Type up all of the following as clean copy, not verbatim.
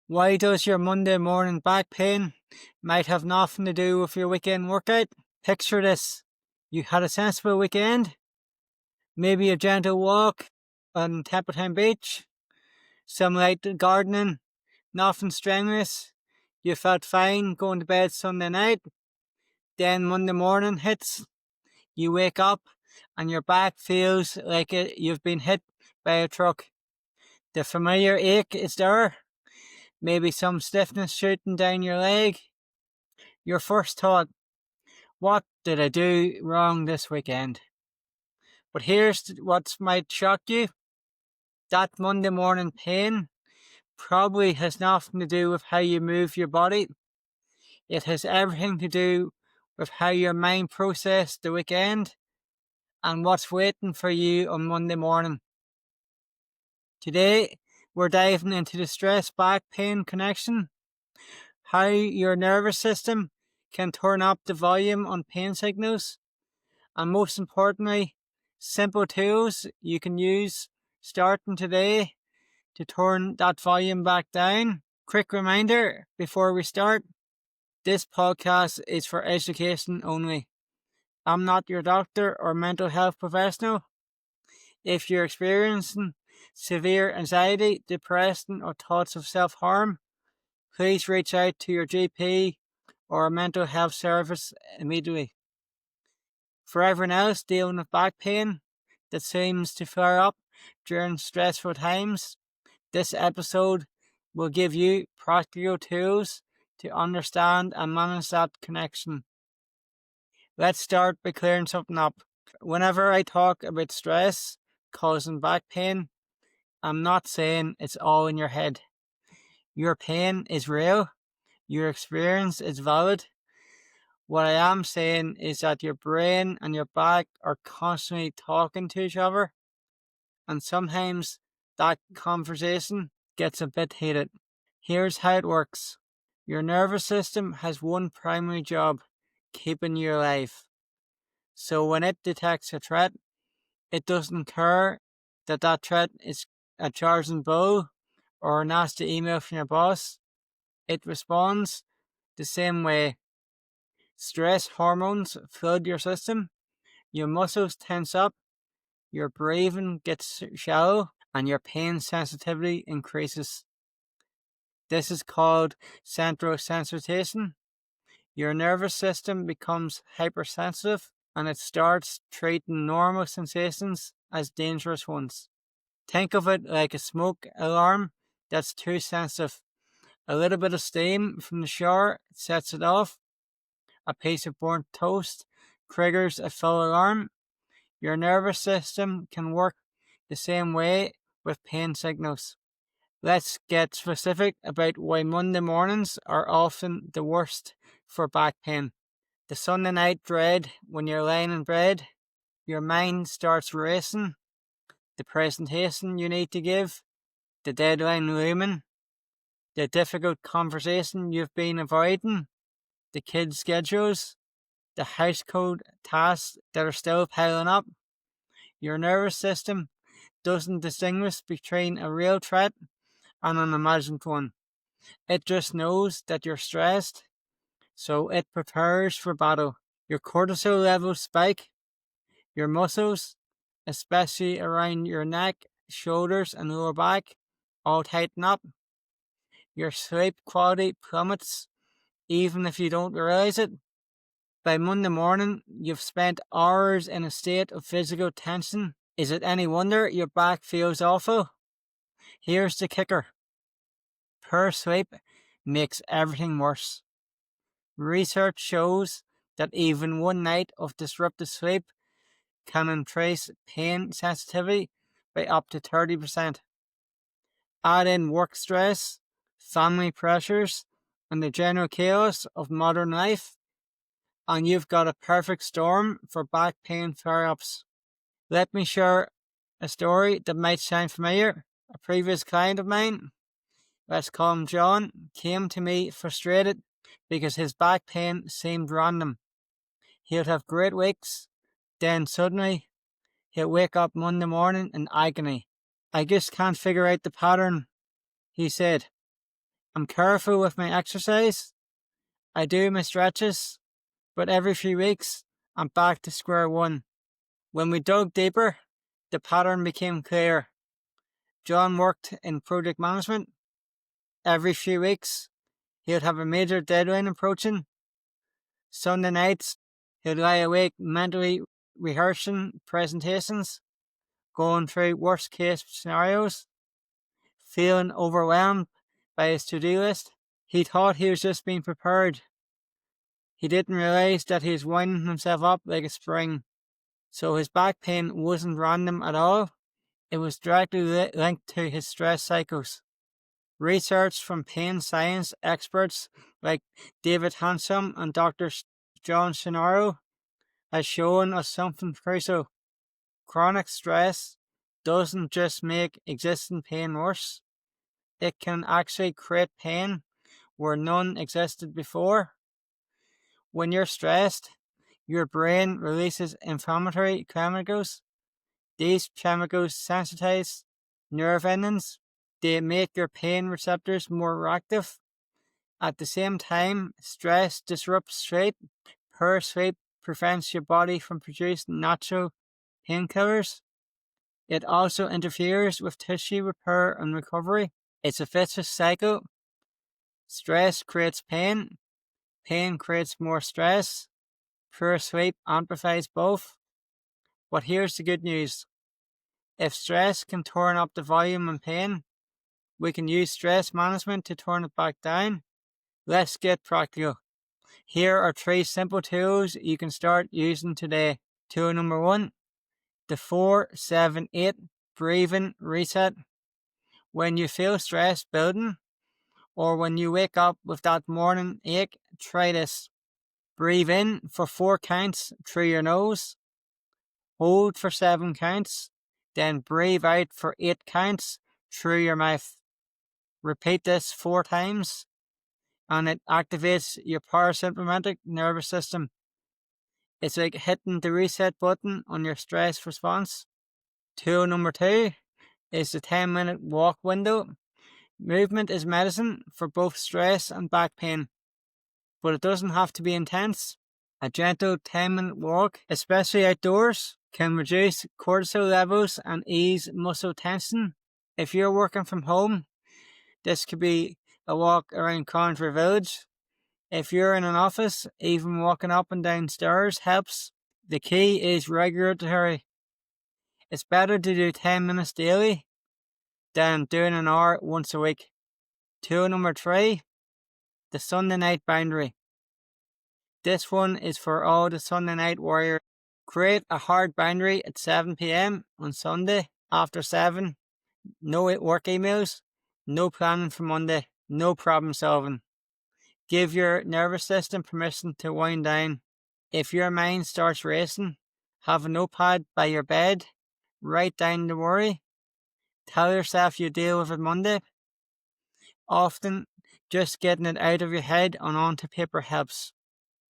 Why does your Monday morning back pain might have nothing to do with your weekend workout? Picture this. You had a sensible weekend, maybe a gentle walk on Templeton Beach, some light gardening, nothing strenuous. You felt fine going to bed Sunday night. Then Monday morning hits. You wake up and your back feels like you've been hit by a truck. The familiar ache is there. Maybe some stiffness shooting down your leg. Your first thought, what did I do wrong this weekend? But here's what might shock you. That Monday morning pain probably has nothing to do with how you move your body. It has everything to do with how your mind processed the weekend and what's waiting for you on Monday morning. Today, we're diving into the stress back pain connection, how your nervous system can turn up the volume on pain signals, and most importantly, simple tools you can use starting today to turn that volume back down. Quick reminder before we start, this podcast is for education only. I'm not your doctor or mental health professional. If you're experiencing severe anxiety, depression, or thoughts of self-harm, please reach out to your GP or a mental health service immediately. For everyone else dealing with back pain that seems to flare up during stressful times, this episode will give you practical tools to understand and manage that connection. Let's start by clearing something up. Whenever I talk about stress causing back pain, I'm not saying it's all in your head. Your pain is real. Your experience is valid. What I am saying is that your brain and your back are constantly talking to each other, and sometimes that conversation gets a bit heated. Here's how it works. Your nervous system has one primary job, keeping you alive. So when it detects a threat, it doesn't care that that threat is a charging bull or a nasty email from your boss. It responds the same way. Stress hormones flood your system, your muscles tense up, your breathing gets shallow, and your pain sensitivity increases. This is called sensitisation. Your nervous system becomes hypersensitive and it starts treating normal sensations as dangerous ones. Think of it like a smoke alarm that's too sensitive. A little bit of steam from the shower sets it off. A piece of burnt toast triggers a full alarm. Your nervous system can work the same way with pain signals. Let's get specific about why Monday mornings are often the worst for back pain. The Sunday night dread when you're lying in bed, your mind starts racing, the presentation you need to give, the deadline looming, the difficult conversation you've been avoiding, the kids' schedules, the household tasks that are still piling up. Your nervous system doesn't distinguish between a real threat and an imagined one. It just knows that you're stressed, so it prepares for battle. Your cortisol levels spike, your muscles, especially around your neck, shoulders, and lower back, all tighten up. Your sleep quality plummets, even if you don't realize it. By Monday morning, you've spent hours in a state of physical tension. Is it any wonder your back feels awful? Here's the kicker. Poor sleep makes everything worse. Research shows that even one night of disrupted sleep can increase pain sensitivity by up to 30%. Add in work stress, family pressures, and the general chaos of modern life, and you've got a perfect storm for back pain flare-ups. Let me share a story that might sound familiar. A previous client of mine, let's call him John, came to me frustrated because his back pain seemed random. He'll have great weeks, then suddenly he'll wake up Monday morning in agony. I just can't figure out the pattern, he said. I'm careful with my exercise. I do my stretches, but every few weeks, I'm back to square one. When we dug deeper, the pattern became clear. John worked in project management. Every few weeks, he would have a major deadline approaching. Sunday nights, he'd lie awake mentally rehearsing presentations, going through worst case scenarios, feeling overwhelmed by his to-do list. He thought he was just being prepared. He didn't realize that he was winding himself up like a spring. So his back pain wasn't random at all. It was directly linked to his stress cycles. Research from pain science experts like David Handsome and Dr. John Shinaro has shown us something crucial. Chronic stress doesn't just make existing pain worse. It can actually create pain where none existed before. When you're stressed, your brain releases inflammatory chemicals. These chemicals sensitize nerve endings. They make your pain receptors more active. At the same time, stress disrupts sleep. Poor sleep prevents your body from producing natural painkillers. It also interferes with tissue repair and recovery. It's a vicious cycle. Stress creates pain. Pain creates more stress. Poor sleep amplifies both. But here's the good news. If stress can turn up the volume in pain, we can use stress management to turn it back down. Let's get practical. Here are 3 simple tools you can start using today. Tool number 1, the 4-7-8 breathing reset. When you feel stress building, or when you wake up with that morning ache, try this. Breathe in for 4 counts through your nose. Hold for 7 counts. Then breathe out for 8 counts through your mouth. Repeat this 4 times, and it activates your parasympathetic nervous system. It's like hitting the reset button on your stress response. Tool number 2 is the 10-minute walk window. Movement is medicine for both stress and back pain, but it doesn't have to be intense. A gentle 10-minute walk, especially outdoors, can reduce cortisol levels and ease muscle tension. If you're working from home, this could be a walk around Contra Village. If you're in an office, even walking up and down stairs helps. The key is regularity. It's better to do 10 minutes daily than doing an hour once a week. Tool number 3, the Sunday night boundary. This one is for all the Sunday night warriors. Create a hard boundary at 7 p.m. on Sunday. After 7, no work emails, no planning for Monday, no problem solving. Give your nervous system permission to wind down. If your mind starts racing, have a notepad by your bed, write down the worry. Tell yourself you deal with it Monday. Often, just getting it out of your head and onto paper helps.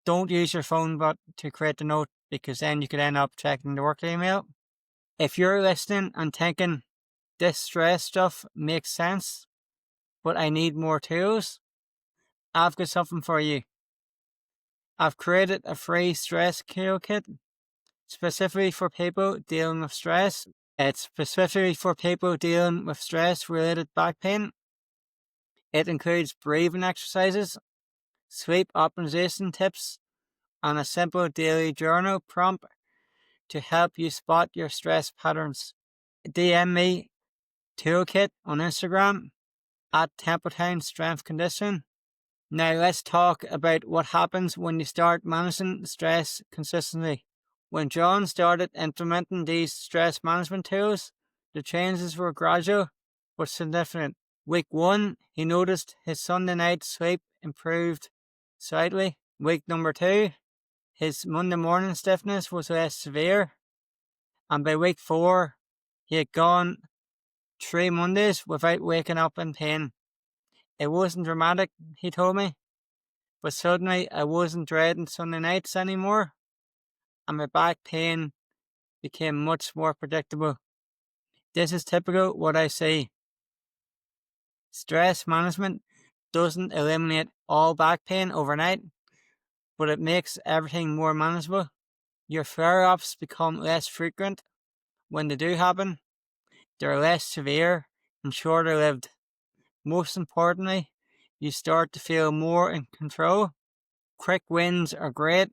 Don't use your phone but to create the note, because then you could end up checking the work email. If you're listening and thinking, this stress stuff makes sense, but I need more tools, I've got something for you. I've created a free stress kill kit specifically for people dealing with stress. It's specifically for people dealing with stress-related back pain. It includes breathing exercises, sleep optimization tips, and a simple daily journal prompt to help you spot your stress patterns. DM me Toolkit on Instagram at Templetown Strength Conditioning. Now let's talk about what happens when you start managing stress consistently. When John started implementing these stress management tools, the changes were gradual but significant. Week 1, he noticed his Sunday night sleep improved slightly. Week number 2, his Monday morning stiffness was less severe. And by week 4, he had gone 3 Mondays without waking up in pain. It wasn't dramatic, he told me, but suddenly I wasn't dreading Sunday nights anymore, and my back pain became much more predictable. This is typical what I see. Stress management doesn't eliminate all back pain overnight, but it makes everything more manageable. Your flare-ups become less frequent. When they do happen, they're less severe and shorter lived. Most importantly, you start to feel more in control. Quick wins are great,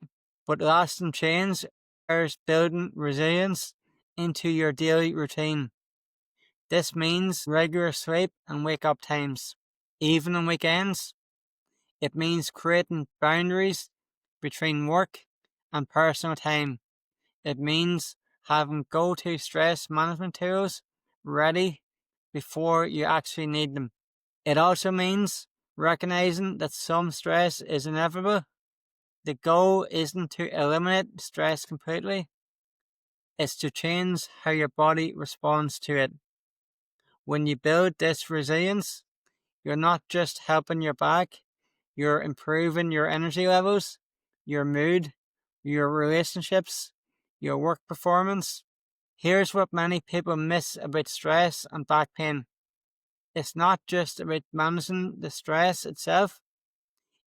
but lasting change requires building resilience into your daily routine. This means regular sleep and wake up times, even on weekends. It means creating boundaries between work and personal time. It means having go-to stress management tools ready before you actually need them. It also means recognizing that some stress is inevitable. The goal isn't to eliminate stress completely, it's to change how your body responds to it. When you build this resilience, you're not just helping your back, you're improving your energy levels, your mood, your relationships, your work performance. Here's what many people miss about stress and back pain. It's not just about managing the stress itself,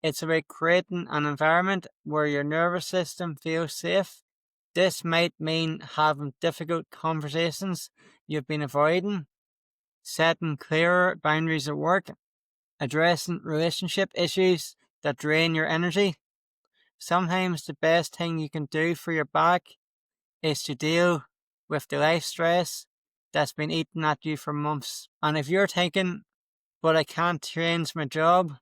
it's about creating an environment where your nervous system feels safe. This might mean having difficult conversations you've been avoiding, setting clearer boundaries at work, addressing relationship issues that drain your energy. Sometimes the best thing you can do for your back is to deal with the life stress that's been eating at you for months. And if you're thinking, but I can't change my job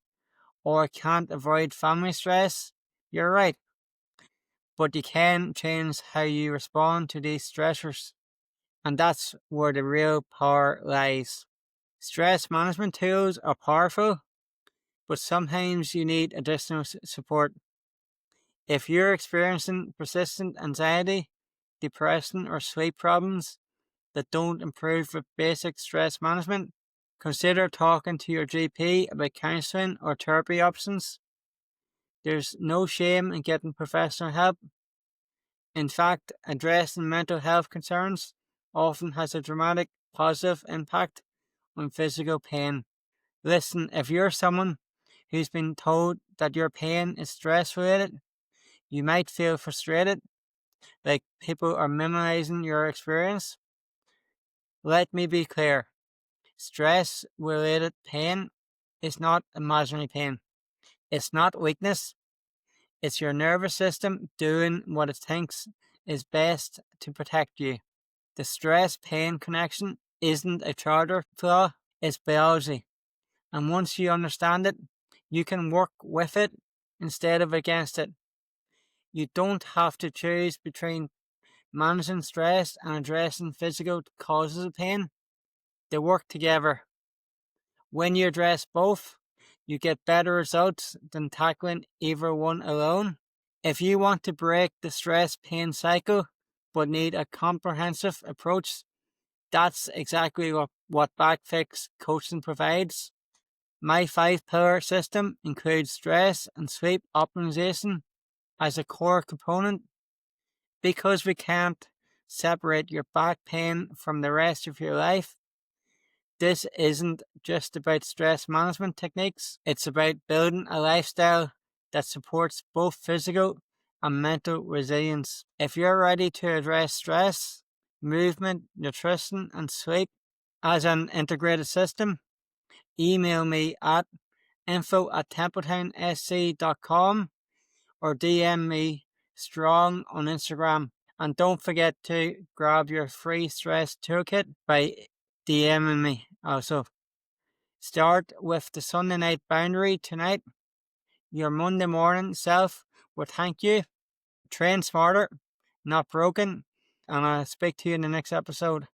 or I can't avoid family stress, you're right. But you can change how you respond to these stressors. And that's where the real power lies. Stress management tools are powerful, but sometimes you need additional support. If you're experiencing persistent anxiety, depression, or sleep problems that don't improve with basic stress management, consider talking to your GP about counseling or therapy options. There's no shame in getting professional help. In fact, addressing mental health concerns often has a dramatic positive impact on physical pain. Listen, if you're someone who's been told that your pain is stress related, you might feel frustrated, like people are minimizing your experience. Let me be clear. Stress related pain is not imaginary pain. It's not weakness. It's your nervous system doing what it thinks is best to protect you. The stress-pain connection isn't a character flaw, it's biology. And once you understand it, you can work with it instead of against it. You don't have to choose between managing stress and addressing physical causes of pain. They work together. When you address both, you get better results than tackling either one alone. If you want to break the stress-pain cycle but need a comprehensive approach, that's exactly what Backfix Coaching provides. My 5-pillar system includes stress and sleep optimization as a core component. Because we can't separate your back pain from the rest of your life, this isn't just about stress management techniques, it's about building a lifestyle that supports both physical and mental resilience. If you're ready to address stress, movement, nutrition, and sleep as an integrated system, email me at info@templetownsc.com or DM me strong on Instagram. And don't forget to grab your free stress toolkit by DMing me also. Start with the Sunday night boundary tonight. Your Monday morning self will thank you. Train smarter, not broken. And I'll speak to you in the next episode.